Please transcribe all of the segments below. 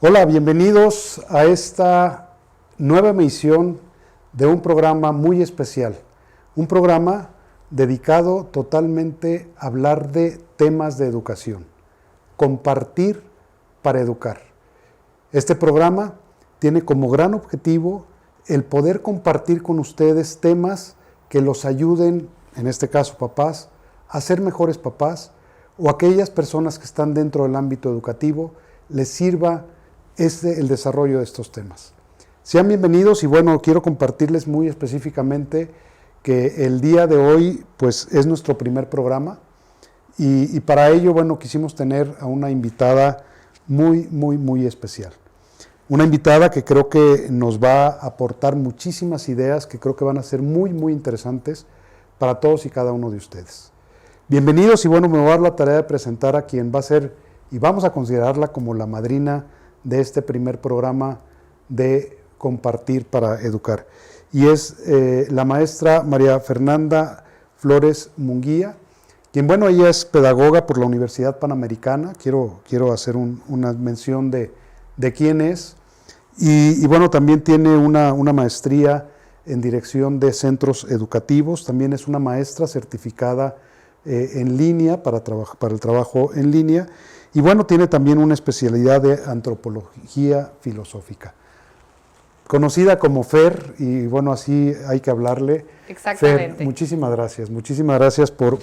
Hola, bienvenidos a esta nueva emisión de un programa muy especial, un programa dedicado totalmente a hablar de temas de educación, compartir para educar. Este programa tiene como gran objetivo el poder compartir con ustedes temas que los ayuden, en este caso papás, a ser mejores papás, o aquellas personas que están dentro del ámbito educativo les sirva el desarrollo de estos temas. Sean bienvenidos y bueno, quiero compartirles muy específicamente que el día de hoy pues es nuestro primer programa y para ello bueno quisimos tener a una invitada muy especial. Una invitada que creo que nos va a aportar muchísimas ideas que creo que van a ser muy interesantes para todos y cada uno de ustedes. Bienvenidos y bueno, me voy a dar la tarea de presentar a quien va a ser y vamos a considerarla como la madrina de este primer programa de Compartir para Educar. Y es la maestra María Fernanda Flores Munguía, quien, bueno, ella es pedagoga por la Universidad Panamericana. Quiero hacer una mención de quién es. Y bueno, también tiene una maestría en dirección de centros educativos. También es una maestra certificada en línea para el trabajo en línea. Y bueno, tiene también una especialidad de antropología filosófica. Conocida como Fer, y bueno, así hay que hablarle. Exactamente. Fer, muchísimas gracias por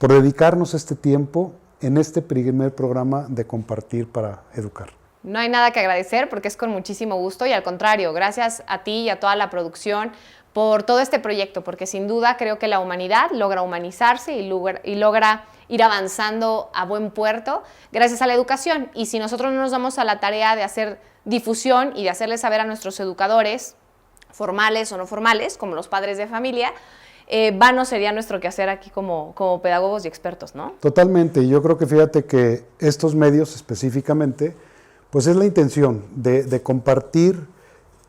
dedicarnos este tiempo en este primer programa de Compartir para Educar. No hay nada que agradecer porque es con muchísimo gusto y al contrario, gracias a ti y a toda la producción por todo este proyecto, porque sin duda creo que la humanidad logra humanizarse y logra ir avanzando a buen puerto gracias a la educación. Y si nosotros no nos damos a la tarea de hacer difusión y de hacerles saber a nuestros educadores, formales o no formales, como los padres de familia, vano sería nuestro quehacer aquí como pedagogos y expertos, ¿no? Totalmente, yo creo que fíjate que estos medios específicamente, pues es la intención de compartir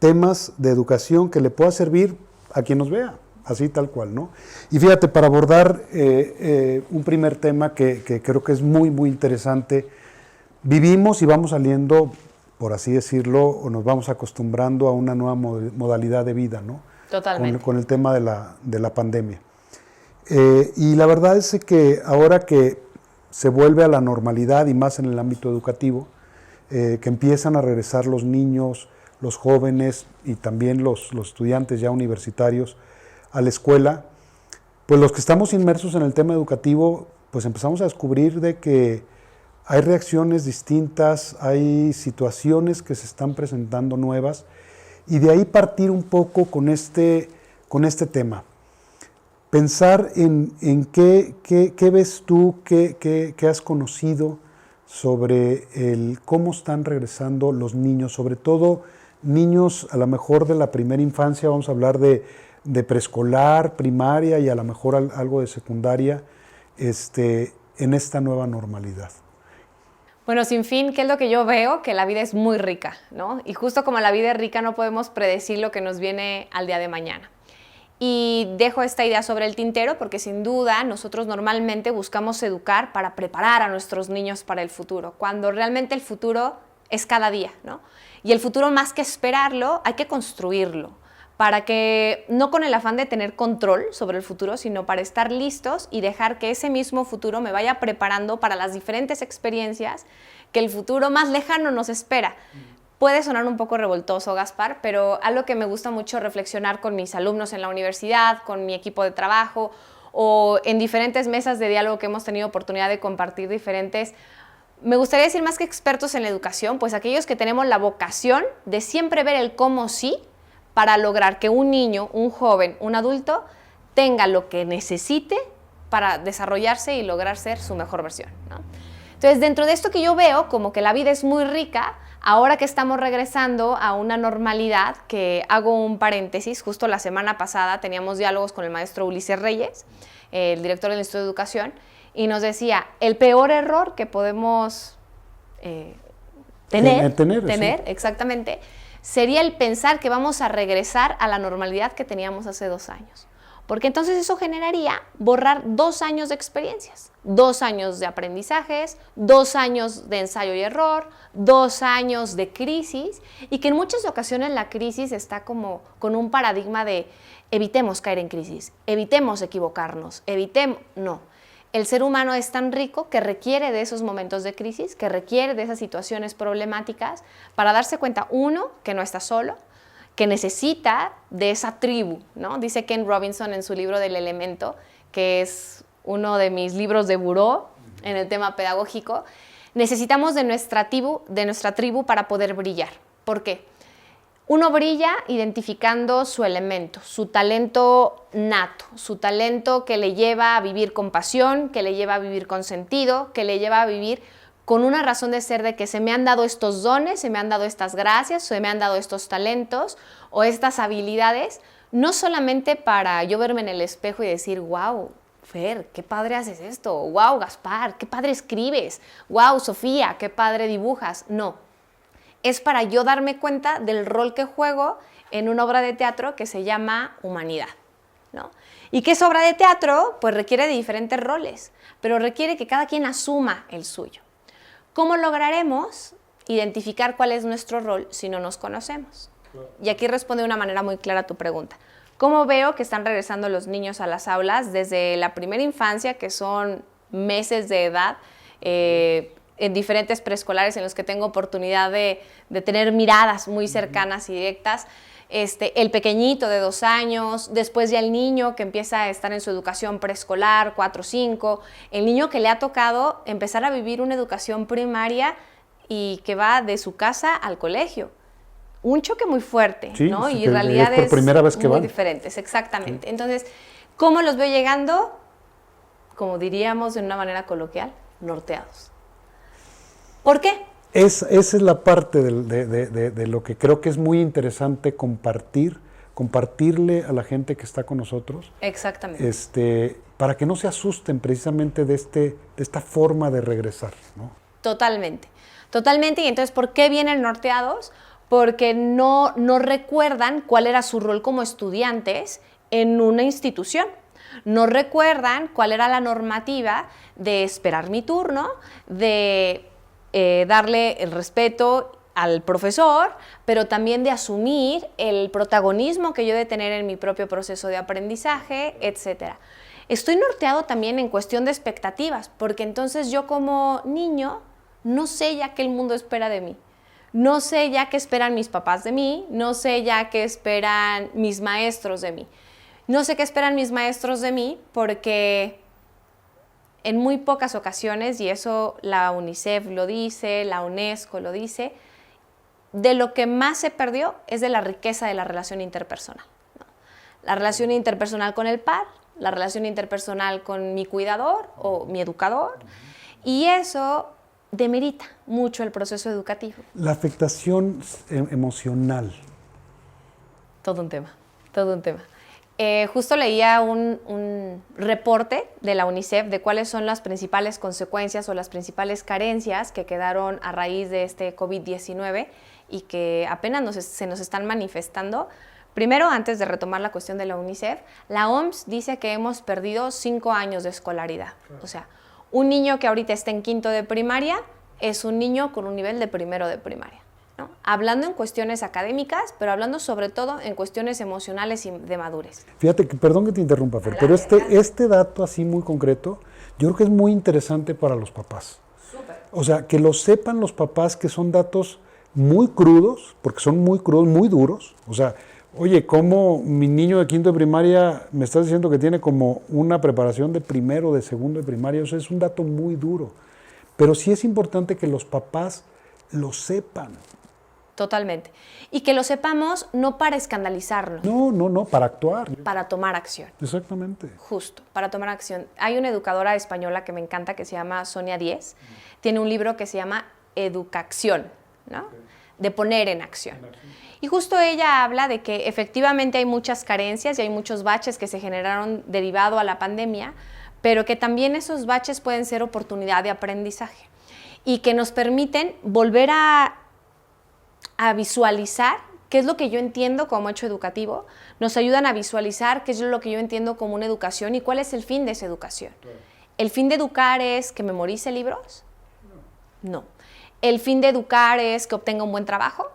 temas de educación que le pueda servir a quien nos vea, así tal cual, ¿no? Y fíjate, para abordar un primer tema que creo que es muy interesante, vivimos y vamos saliendo, por así decirlo, o nos vamos acostumbrando a una nueva modalidad de vida, ¿no? Totalmente. Con el tema de la pandemia. Y la verdad es que ahora que se vuelve a la normalidad y más en el ámbito educativo, que empiezan a regresar los niños, los jóvenes y también los estudiantes ya universitarios a la escuela, pues los que estamos inmersos en el tema educativo, pues empezamos a descubrir de que hay reacciones distintas, hay situaciones que se están presentando nuevas y de ahí partir un poco con este tema. Pensar en qué ves tú, qué has conocido sobre cómo están regresando los niños, sobre todo niños a lo mejor de la primera infancia, vamos a hablar de preescolar, primaria y a lo mejor algo de secundaria, en esta nueva normalidad. Bueno, sin fin, ¿qué es lo que yo veo? Que la vida es muy rica, ¿no? Y justo como la vida es rica, no podemos predecir lo que nos viene al día de mañana. Y dejo esta idea sobre el tintero porque sin duda nosotros normalmente buscamos educar para preparar a nuestros niños para el futuro, cuando realmente el futuro es cada día, ¿no? Y el futuro, más que esperarlo, hay que construirlo, para que, no con el afán de tener control sobre el futuro, sino para estar listos y dejar que ese mismo futuro me vaya preparando para las diferentes experiencias que el futuro más lejano nos espera. Puede sonar un poco revoltoso, Gaspar, pero algo que me gusta mucho reflexionar con mis alumnos en la universidad, con mi equipo de trabajo o en diferentes mesas de diálogo que hemos tenido oportunidad de compartir diferentes. Me gustaría decir más que expertos en la educación, pues aquellos que tenemos la vocación de siempre ver el cómo sí para lograr que un niño, un joven, un adulto tenga lo que necesite para desarrollarse y lograr ser su mejor versión, ¿no? Entonces, dentro de esto que yo veo, como que la vida es muy rica, ahora que estamos regresando a una normalidad, que hago un paréntesis, justo la semana pasada teníamos diálogos con el maestro Ulises Reyes, el director del Instituto de Educación, y nos decía, el peor error que podemos tener, exactamente, sería el pensar que vamos a regresar a la normalidad que teníamos hace 2 años. Porque entonces eso generaría borrar 2 años de experiencias, 2 años de aprendizajes, 2 años de ensayo y error, 2 años de crisis, y que en muchas ocasiones la crisis está como con un paradigma de evitemos caer en crisis, evitemos equivocarnos, no. El ser humano es tan rico que requiere de esos momentos de crisis, que requiere de esas situaciones problemáticas para darse cuenta, uno, que no está solo, que necesita de esa tribu, ¿no? Dice Ken Robinson en su libro del Elemento, que es uno de mis libros de buró en el tema pedagógico, necesitamos de nuestra tribu para poder brillar. ¿Por qué? Uno brilla identificando su elemento, su talento nato, su talento que le lleva a vivir con pasión, que le lleva a vivir con sentido, que le lleva a vivir con una razón de ser de que se me han dado estos dones, se me han dado estas gracias, se me han dado estos talentos o estas habilidades, no solamente para yo verme en el espejo y decir, wow, Fer, qué padre haces esto, wow, Gaspar, qué padre escribes, wow, Sofía, qué padre dibujas, no. Es para yo darme cuenta del rol que juego en una obra de teatro que se llama Humanidad, ¿no? Y que esa obra de teatro pues requiere de diferentes roles, pero requiere que cada quien asuma el suyo. ¿Cómo lograremos identificar cuál es nuestro rol si no nos conocemos? Y aquí responde de una manera muy clara a tu pregunta. ¿Cómo veo que están regresando los niños a las aulas desde la primera infancia, que son meses de edad, en diferentes preescolares en los que tengo oportunidad de tener miradas muy cercanas y directas, el pequeñito de 2 años, después ya el niño que empieza a estar en su educación preescolar, 4 o 5, el niño que le ha tocado empezar a vivir una educación primaria y que va de su casa al colegio? Un choque muy fuerte, sí, ¿no? Sí, y realidades por primera vez que muy van. diferentes, exactamente. Sí. Entonces, ¿cómo los veo llegando? Como diríamos de una manera coloquial, norteados. ¿Por qué? Esa es la parte de lo que creo que es muy interesante compartirle a la gente que está con nosotros. Exactamente. Para que no se asusten precisamente de esta forma de regresar, ¿no? Totalmente, totalmente. Y entonces, ¿por qué vienen norteados? Porque no recuerdan cuál era su rol como estudiantes en una institución. No recuerdan cuál era la normativa de esperar mi turno, de darle el respeto al profesor, pero también de asumir el protagonismo que yo he de tener en mi propio proceso de aprendizaje, etc. Estoy norteado también en cuestión de expectativas, porque entonces yo como niño no sé ya qué el mundo espera de mí. No sé ya qué esperan mis papás de mí, no sé ya qué esperan mis maestros de mí. No sé qué esperan mis maestros de mí porque en muy pocas ocasiones, y eso la UNICEF lo dice, la UNESCO lo dice, de lo que más se perdió es de la riqueza de la relación interpersonal, ¿no? La relación interpersonal con el par, la relación interpersonal con mi cuidador o mi educador, y eso demerita mucho el proceso educativo. La afectación emocional. Todo un tema, todo un tema. Justo leía un reporte de la UNICEF de cuáles son las principales consecuencias o las principales carencias que quedaron a raíz de este COVID-19 y que apenas se nos están manifestando. Primero, antes de retomar la cuestión de la UNICEF, la OMS dice que hemos perdido 5 años de escolaridad. O sea, un niño que ahorita está en 5º de primaria es un niño con un nivel de 1º de primaria, ¿no? Hablando en cuestiones académicas, pero hablando sobre todo en cuestiones emocionales y de madurez. Fíjate, perdón que te interrumpa, Fer, pero este dato así muy concreto, yo creo que es muy interesante para los papás. Súper. O sea, que lo sepan los papás, que son datos muy crudos, porque son muy crudos, muy duros. O sea, oye, ¿cómo mi niño de 5º de primaria me estás diciendo que tiene como una preparación de 1º, de 2º de primaria? O sea, es un dato muy duro. Pero sí es importante que los papás lo sepan. Totalmente. Y que lo sepamos no para escandalizarnos. No, para actuar. Para tomar acción. Exactamente. Justo, para tomar acción. Hay una educadora española que me encanta que se llama Sonia Díez. Tiene un libro que se llama Educación, ¿no? De poner en acción. Y justo ella habla de que efectivamente hay muchas carencias y hay muchos baches que se generaron derivado a la pandemia, pero que también esos baches pueden ser oportunidad de aprendizaje y que nos permiten volver a visualizar qué es lo que yo entiendo como hecho educativo, nos ayudan a visualizar qué es lo que yo entiendo como una educación y cuál es el fin de esa educación. Claro. ¿El fin de educar es que memorice libros? No. ¿El fin de educar es que obtenga un buen trabajo?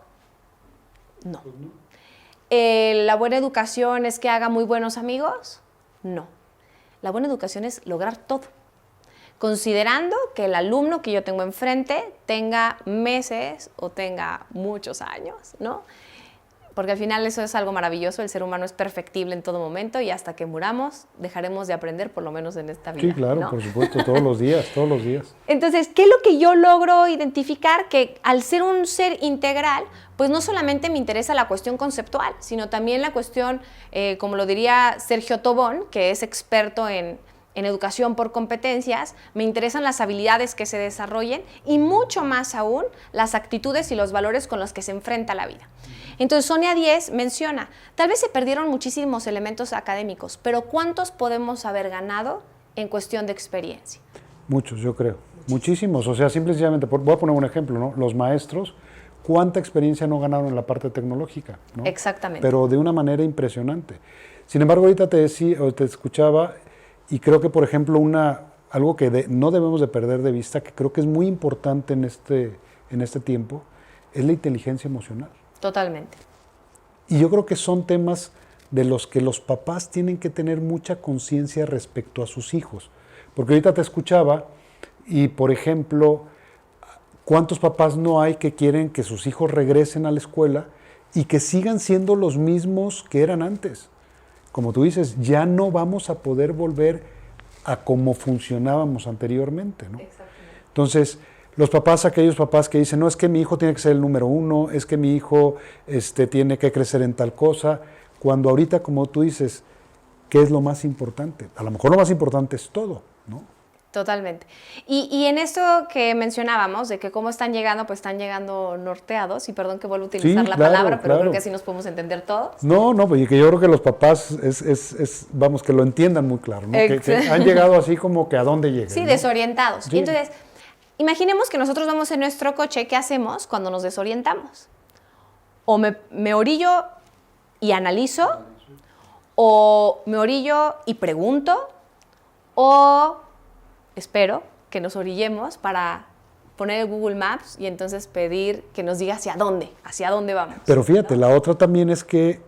No. Pues no. ¿La buena educación es que haga muy buenos amigos? No. La buena educación es lograr todo, considerando que el alumno que yo tengo enfrente tenga meses o tenga muchos años, ¿no? Porque al final eso es algo maravilloso, el ser humano es perfectible en todo momento y hasta que muramos dejaremos de aprender, por lo menos en esta vida. Sí, claro, ¿no? Por supuesto, todos los días, todos los días. Entonces, ¿qué es lo que yo logro identificar? Que al ser un ser integral, pues no solamente me interesa la cuestión conceptual, sino también la cuestión, como lo diría Sergio Tobón, que es experto en educación por competencias, me interesan las habilidades que se desarrollen y mucho más aún las actitudes y los valores con los que se enfrenta la vida. Entonces Sonia Díez menciona, tal vez se perdieron muchísimos elementos académicos, pero ¿cuántos podemos haber ganado en cuestión de experiencia? Muchos, yo creo. Muchísimos. O sea, simplemente, voy a poner un ejemplo, ¿no? Los maestros, ¿cuánta experiencia no ganaron en la parte tecnológica? ¿No? Exactamente. Pero de una manera impresionante. Sin embargo, ahorita te escuchaba y creo que, por ejemplo, algo que no debemos de perder de vista, que creo que es muy importante en este tiempo, es la inteligencia emocional. Totalmente. Y yo creo que son temas de los que los papás tienen que tener mucha conciencia respecto a sus hijos. Porque ahorita te escuchaba y, por ejemplo, ¿cuántos papás no hay que quieren que sus hijos regresen a la escuela y que sigan siendo los mismos que eran antes? Como tú dices, ya no vamos a poder volver a cómo funcionábamos anteriormente, ¿no? Exactamente. Entonces, aquellos papás que dicen, no, es que mi hijo tiene que ser el número uno, es que mi hijo tiene que crecer en tal cosa, cuando ahorita, como tú dices, ¿qué es lo más importante? A lo mejor lo más importante es todo, ¿no? Totalmente. Y en esto que mencionábamos, de que cómo están llegando, pues están llegando norteados, y perdón que vuelvo a utilizar la palabra, pero creo que así nos podemos entender todos. No, pues que yo creo que los papás, vamos, que lo entiendan muy claro, ¿no? Que han llegado así como que a dónde llegan. Sí, ¿no? Desorientados. Sí. Y entonces, imaginemos que nosotros vamos en nuestro coche, ¿qué hacemos cuando nos desorientamos? O me orillo y analizo, o me orillo y pregunto, o espero que nos orillemos para poner el Google Maps y entonces pedir que nos diga hacia dónde vamos. Pero fíjate, ¿no? La otra también es que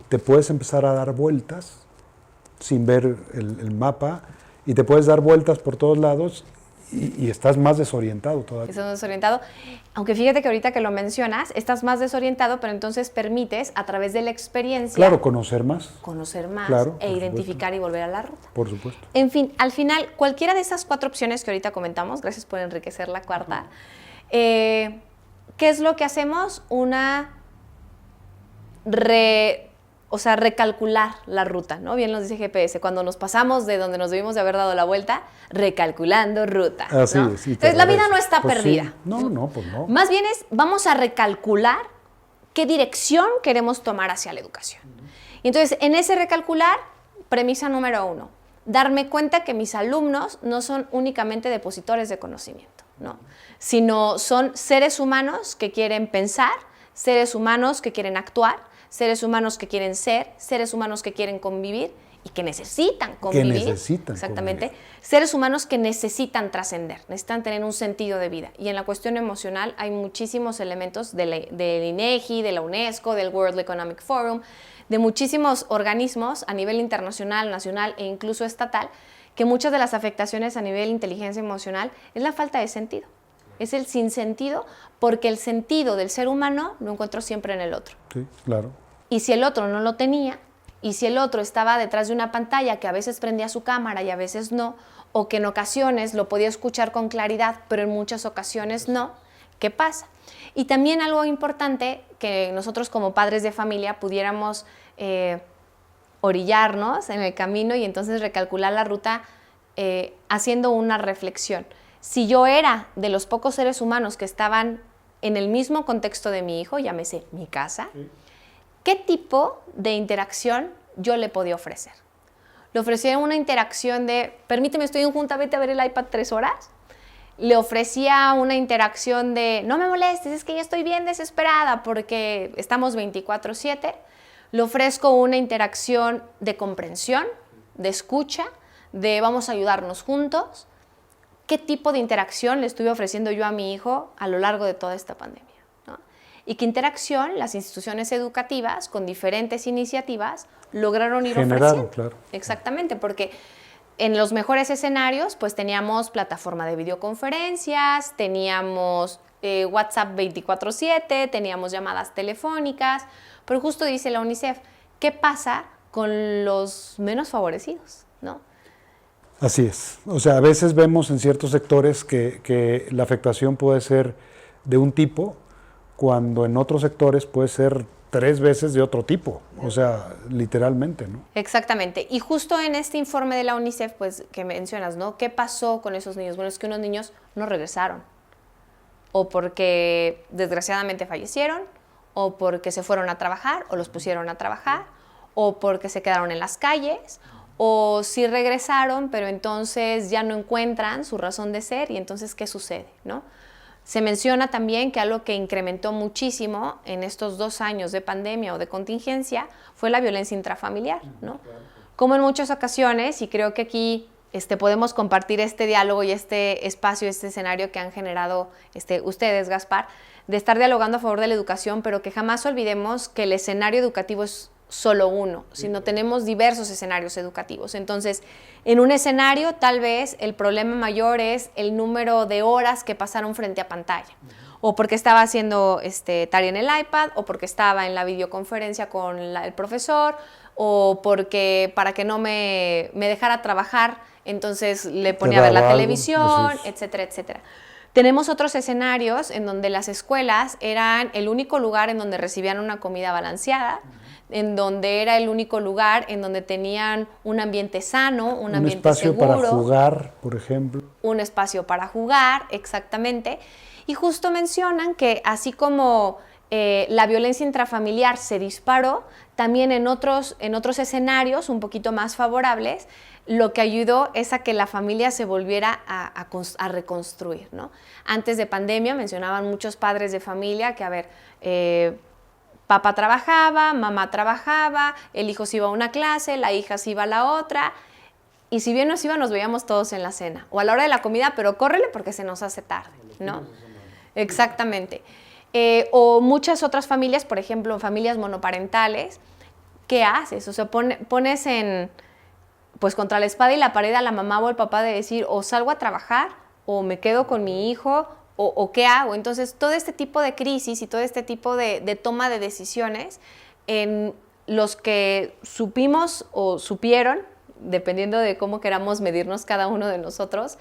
te puedes empezar a dar vueltas sin ver el mapa y te puedes dar vueltas por todos lados y estás más desorientado todavía. Estás desorientado. Aunque fíjate que ahorita que lo mencionas, estás más desorientado, pero entonces permites, a través de la experiencia... Claro, conocer más. Claro, e identificar supuesto. Y volver a la ruta. Por supuesto. En fin, al final, cualquiera de esas 4 opciones que ahorita comentamos, gracias por enriquecer la cuarta, ¿qué es lo que hacemos? Recalcular la ruta, ¿no? Bien nos dice GPS, cuando nos pasamos de donde nos debimos de haber dado la vuelta, recalculando ruta, ¿no? Así es, entonces la vida no está perdida. Sí. No, pues no. Más bien vamos a recalcular qué dirección queremos tomar hacia la educación. Y entonces, en ese recalcular, premisa número 1, darme cuenta que mis alumnos no son únicamente depositores de conocimiento, ¿no? Sino son seres humanos que quieren pensar, seres humanos que quieren actuar, seres humanos que quieren ser, seres humanos que quieren convivir y que necesitan convivir. Exactamente. Convivir. Seres humanos que necesitan trascender, necesitan tener un sentido de vida. Y en la cuestión emocional hay muchísimos elementos del INEGI, de la UNESCO, del World Economic Forum, de muchísimos organismos a nivel internacional, nacional e incluso estatal, que muchas de las afectaciones a nivel inteligencia emocional es la falta de sentido. Es el sinsentido, porque el sentido del ser humano lo encuentro siempre en el otro. Sí, claro. Y si el otro no lo tenía, y si el otro estaba detrás de una pantalla que a veces prendía su cámara y a veces no, o que en ocasiones lo podía escuchar con claridad, pero en muchas ocasiones no, ¿qué pasa? Y también algo importante que nosotros como padres de familia pudiéramos orillarnos en el camino y entonces recalcular la ruta haciendo una reflexión. Si yo era de los pocos seres humanos que estaban en el mismo contexto de mi hijo, llámese mi casa, sí. ¿Qué tipo de interacción yo le podía ofrecer? Le ofrecía una interacción de, permíteme, estoy en junta, vete a ver el iPad 3 horas. le ofrecía una interacción de no me molestes, es que ya estoy bien desesperada porque estamos 24/7. Le ofrezco una interacción de comprensión, de escucha, de vamos a ayudarnos juntos. ¿Qué tipo de interacción le estuve ofreciendo yo a mi hijo a lo largo de toda esta pandemia? ¿No? Y qué interacción las instituciones educativas con diferentes iniciativas lograron ir ofreciendo. Claro. Exactamente, porque en los mejores escenarios pues teníamos plataforma de videoconferencias, teníamos WhatsApp 24/7, teníamos llamadas telefónicas, pero justo dice la UNICEF, ¿qué pasa con los menos favorecidos? ¿No? Así es. O sea, a veces vemos en ciertos sectores que la afectación puede ser de un tipo, cuando en otros sectores puede ser 3 veces de otro tipo, o sea, literalmente, ¿no? Exactamente. Y justo en este informe de la UNICEF, pues, que mencionas, ¿no? ¿Qué pasó con esos niños? Bueno, es que unos niños no regresaron, o porque desgraciadamente fallecieron, o porque se fueron a trabajar, o los pusieron a trabajar, o porque se quedaron en las calles, o sí regresaron, pero entonces ya no encuentran su razón de ser, y entonces, ¿qué sucede, no? Se menciona también que algo que incrementó muchísimo en estos 2 años de pandemia o de contingencia fue la violencia intrafamiliar, ¿no? Como en muchas ocasiones, y creo que aquí podemos compartir este diálogo y este espacio, este escenario que han generado ustedes, Gaspar, de estar dialogando a favor de la educación, pero que jamás olvidemos que el escenario educativo es solo uno, sino tenemos diversos escenarios educativos. Entonces, en un escenario, tal vez el problema mayor es el número de horas que pasaron frente a pantalla, o porque estaba haciendo tarea en el iPad, o porque estaba en la videoconferencia con el profesor, o porque para que no me dejara trabajar, entonces le ponía a ver la televisión, etcétera, etcétera. Tenemos otros escenarios en donde las escuelas eran el único lugar en donde recibían una comida balanceada, en donde era el único lugar en donde tenían un ambiente sano, un ambiente seguro. Un espacio para jugar, por ejemplo. Un espacio para jugar, exactamente. Y justo mencionan que así como la violencia intrafamiliar se disparó, también en otros escenarios un poquito más favorables, lo que ayudó es a que la familia se volviera a reconstruir, ¿no? Antes de pandemia mencionaban muchos padres de familia que, a ver, papá trabajaba, mamá trabajaba, el hijo se iba a una clase, la hija se iba a la otra, y si bien nos iba, nos veíamos todos en la cena, o a la hora de la comida, pero córrele porque se nos hace tarde, ¿no? Exactamente. O muchas otras familias, por ejemplo, familias monoparentales, ¿qué haces? O sea, pones pues contra la espada y la pared a la mamá o al papá de decir, o salgo a trabajar, o me quedo con mi hijo, o qué hago. Entonces, todo este tipo de crisis y todo este tipo de toma de decisiones, en los que supimos o supieron, dependiendo de cómo queramos medirnos cada uno de nosotros,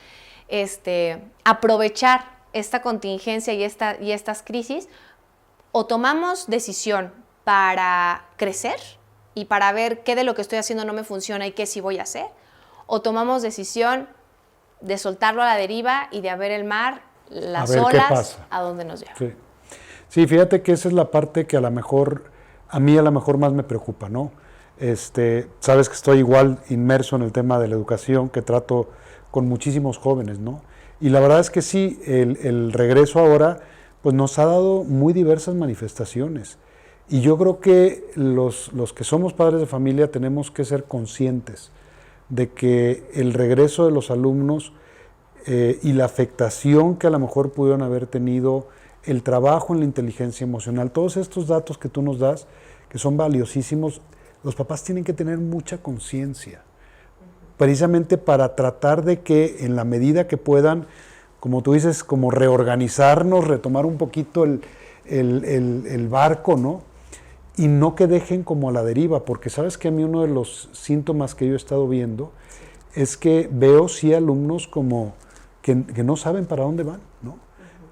aprovechar esta contingencia y estas crisis, o tomamos decisión para crecer y para ver qué de lo que estoy haciendo no me funciona y qué sí voy a hacer, o tomamos decisión de soltarlo a la deriva y de ver el mar, las olas, a dónde nos lleva. Sí, fíjate que esa es la parte que a mí a lo mejor más me preocupa, ¿no? Sabes que estoy igual inmerso en el tema de la educación, que trato con muchísimos jóvenes, ¿no? Y la verdad es que sí, el regreso ahora pues nos ha dado muy diversas manifestaciones. Y yo creo que los que somos padres de familia tenemos que ser conscientes de que el regreso de los alumnos y la afectación que a lo mejor pudieron haber tenido, el trabajo en la inteligencia emocional, todos estos datos que tú nos das, que son valiosísimos, los papás tienen que tener mucha conciencia, precisamente para tratar de que en la medida que puedan, como tú dices, como reorganizarnos, retomar un poquito el barco, ¿no? Y no que dejen como a la deriva, porque sabes que a mí uno de los síntomas que yo he estado viendo es que veo sí alumnos como que no saben para dónde van, ¿no?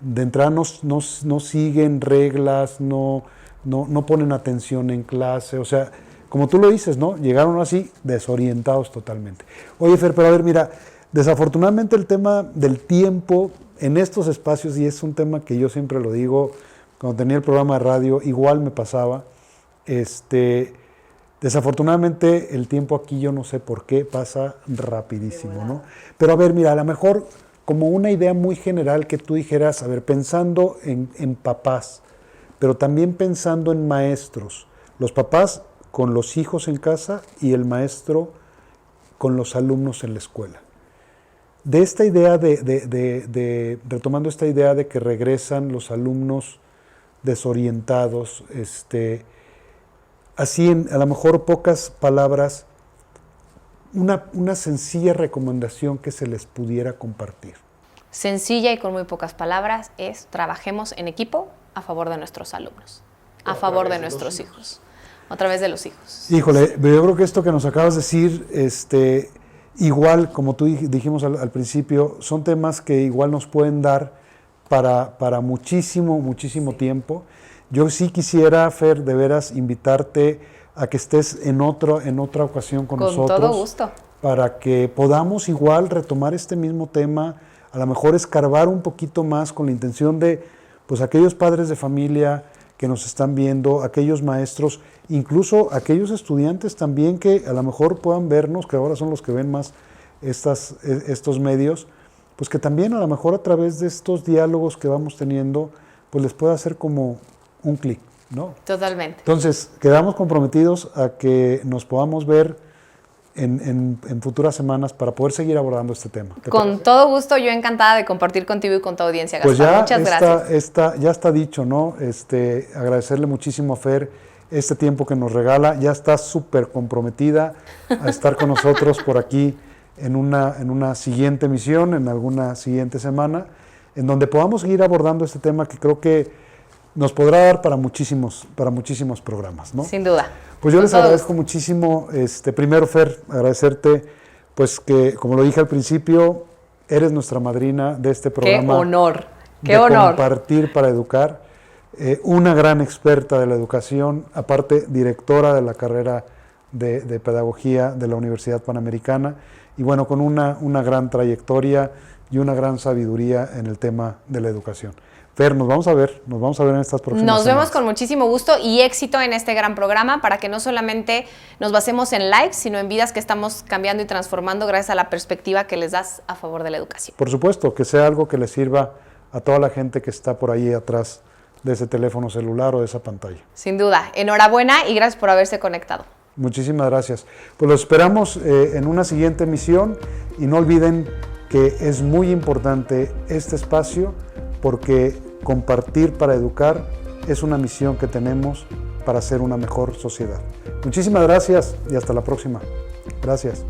De entrada no siguen reglas, no ponen atención en clase, o sea, como tú lo dices, ¿no? Llegaron así desorientados totalmente. Oye, Fer, pero a ver, mira, desafortunadamente el tema del tiempo en estos espacios, y es un tema que yo siempre lo digo, cuando tenía el programa de radio, igual me pasaba, desafortunadamente el tiempo aquí yo no sé por qué pasa rapidísimo, ¿no? Pero a ver, mira, a lo mejor como una idea muy general que tú dijeras, a ver, pensando en papás, pero también pensando en maestros, los papás con los hijos en casa y el maestro con los alumnos en la escuela. De esta idea retomando esta idea de que regresan los alumnos desorientados, así a lo mejor pocas palabras, una sencilla recomendación que se les pudiera compartir. Sencilla y con muy pocas palabras es: trabajemos en equipo a favor de nuestros alumnos, a favor de nuestros hijos, a través de los hijos. Híjole, yo creo que esto que nos acabas de decir, igual como tú dijimos al principio, son temas que igual nos pueden dar para muchísimo tiempo. Yo sí quisiera, Fer, de veras invitarte a que estés en otra ocasión con nosotros. Con todo gusto. Para que podamos igual retomar este mismo tema, a lo mejor escarbar un poquito más con la intención de, pues, aquellos padres de familia que nos están viendo, aquellos maestros, incluso aquellos estudiantes también que a lo mejor puedan vernos, que ahora son los que ven más estos medios, pues que también a lo mejor a través de estos diálogos que vamos teniendo, pues les pueda hacer como un clic, ¿no? Totalmente. Entonces, quedamos comprometidos a que nos podamos ver en futuras semanas para poder seguir abordando este tema. Con todo gusto, yo encantada de compartir contigo y con tu audiencia, Gaspar. Pues ya muchas gracias. Ya está dicho, ¿no? Agradecerle muchísimo a Fer este tiempo que nos regala. Ya está súper comprometida a estar con nosotros por aquí en una siguiente emisión, en alguna siguiente semana, en donde podamos seguir abordando este tema que creo que nos podrá dar para muchísimos programas, ¿no? Sin duda. Pues yo les agradezco muchísimo, primero, Fer, agradecerte, pues que, como lo dije al principio, eres nuestra madrina de este programa. ¡Qué honor! ¡Qué de honor! Compartir para Educar, una gran experta de la educación, aparte directora de la carrera de Pedagogía de la Universidad Panamericana, y bueno, con una gran trayectoria y una gran sabiduría en el tema de la educación. Fer, nos vamos a ver en estas próximas Nos vemos semanas. con muchísimo gusto y éxito en este gran programa para que no solamente nos basemos en likes, sino en vidas que estamos cambiando y transformando gracias a la perspectiva que les das a favor de la educación. Por supuesto, que sea algo que les sirva a toda la gente que está por ahí atrás de ese teléfono celular o de esa pantalla. Sin duda. Enhorabuena y gracias por haberse conectado. Muchísimas gracias. Pues los esperamos en una siguiente emisión y no olviden que es muy importante este espacio porque compartir para educar es una misión que tenemos para hacer una mejor sociedad. Muchísimas gracias y hasta la próxima. Gracias.